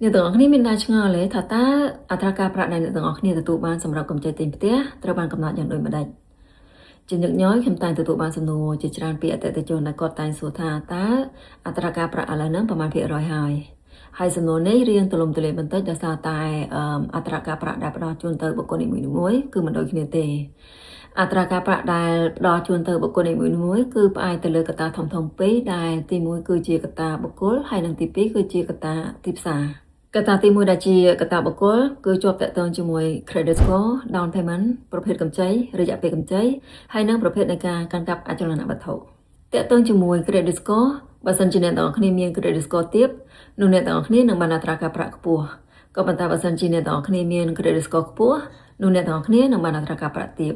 អ្នកទាំងអស់គ្នាមានការឆ្ងល់ទេថាតើអត្រាការប្រាក់ដែលអ្នកទាំងអស់គ្នាទទួលបានសម្រាប់កម្ចីទិញផ្ទះត្រូវបានកំណត់យ៉ាងដូចម្តេចជាញឹកញយខ្ញុំតែងទទួលបានសំណួរជាច្រើនពីអតិថិជនដែលគាត់តែងសួរថាតើអត្រាការប្រាក់ឥឡូវហ្នឹងប្រមាណភាគរយហើយសំណួរនេះរៀងទូលំទូលាយបន្តិចដោយសារតែអត្រាការប្រាក់ដែលផ្ដល់ជូនទៅបុគ្គលនីមួយៗគឺមិនដូចគ្នាទេអត្រាការប្រាក់ដែលផ្ដល់ជូនទៅបុគ្គលនីមួយៗគឺផ្អែកទៅលើកត្តាធំៗពីរដែលទី1គឺជាកត្តាបុគ្គលហើយនិងទី2គឺជាកត្តាទីផ្សារកត្តាទី1ដែលជាកត្តាបុគ្គលគឺជាប់តាក់ទងជាមួយ credit score down payment ប្រភេទកម្ចីរយៈពេលកម្ចីហើយនិងប្រភេទនៃការកាន់កាប់អចលនវត្ថុតាក់ទងជាមួយ credit score បើសិនជាអ្នកទាំងអស់គ្នាមាន credit score ទាបនោះអ្នកទាំងអស់គ្នានឹងបានអត្រាការប្រាក់ខ្ពស់ក៏ប៉ុន្តែបើសិនជាអ្នកទាំងអស់គ្នាមាន credit score ខ្ពស់នោះអ្នកទាំងអស់គ្នានឹងបានអត្រាការប្រាក់ទាប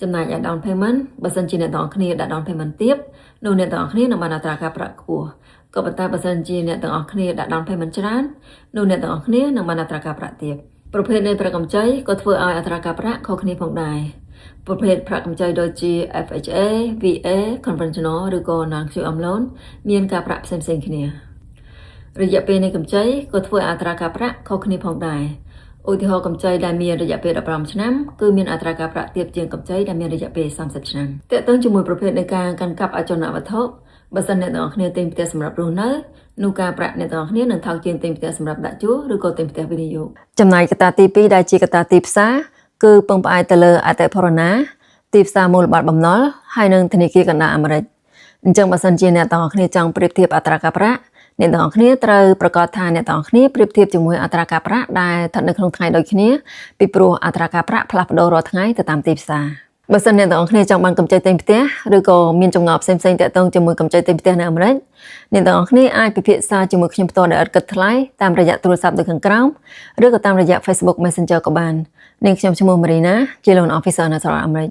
ចំណែកឯ down payment បើសិនជាអ្នកទាំងអស់គ្នាដាក់ down payment ទាបនោះអ្នកទាំងអស់គ្នានឹងបានអត្រាការប្រាក់ខ្ពស់ក៏ប៉ុន្តែបើសិនជាអ្នកទាំងអស់គ្នាដាក់ down payment ច្រើននោះអ្នកទាំងអស់គ្នានឹងបានអត្រាការប្រាក់ទាបប្រភេទនៃប្រាក់កម្ចីក៏ធ្វើឲ្យអត្រាការប្រាក់ខុសគ្នាផងដែរប្រភេទប្រាក់កម្ចីដូចជា FHA, VA, conventional ឬក៏ non-QM loan មានការប្រាក់ផ្សេងៗគ្នារយៈពេលនៃកម្ចីក៏ធ្វើឲ្យអត្រាការប្រាក់ខុសគ្នាផងដែរឧទាហរណ៍កម្ចីដែលមានរយៈពេល15ឆ្នាំគឺមានអត្រាការប្រាក់ទាបជាងកម្ចីដែលមានរយៈពេល30ឆ្នាំទាក់ទងជាមួយប្រភេទនៃការកាន់កាប់អចលនវត្ថុបើសិនអ្នកទាំងអស់គ្នាទិញផ្ទះសម្រាប់រស់នៅនោះការប្រាក់អ្នកទាំងអស់គ្នានឹងថោកជាងទិញផ្ទះសម្រាប់ដាក់ជួលឬក៏ទិញផ្ទះវិនិយោគចំណែកកត្តាទី2ដែលជាកត្តាទីផ្សារគឺពឹងផ្អែកទៅលើអតិផរណាទីផ្សារមូលបត្របំណុលហើយនិងធនាគារកណ្ដាលអាមេរិកអញ្ចឹងបើសិនជាអ្នកទាំងអស់គ្នាចង់ប្រៀបធៀបអត្រាការប្រាក់អ្នកទាំងអស់គ្នាត្រូវប្រកាសថាអ្នកទាំងអស់គ្នាប្រៀបធៀបជាមួយអត្រាការប្រាក់ដែលស្ថិតនៅក្នុងថ្ងៃដូចគ្នាពីព្រោះអត្រាការប្រាក់ផ្លាស់ប្ដូររាល់ថ្ងៃទៅតាមទីផ្សារបើសិនអ្នកទាំងអស់គ្នាចង់បានកម្ចីទិញផ្ទះឬក៏មានចម្ងល់ផ្សេងៗទាក់ទងជាមួយកម្ចីទិញផ្ទះនៅអាមេរិកអ្នកទាំងអស់គ្នាអាចពិភាក្សាជាមួយខ្ញុំផ្ទាល់ដោយឥតគិតថ្លៃតាមរយៈទូរស័ព្ទនៅខាងក្រោមឬក៏តាមរយៈ Facebook Messenger ក៏បាននាងខ្ញុំឈ្មោះ Marina ជា Loan Officer នៅសហរដ្ឋអាមេរិក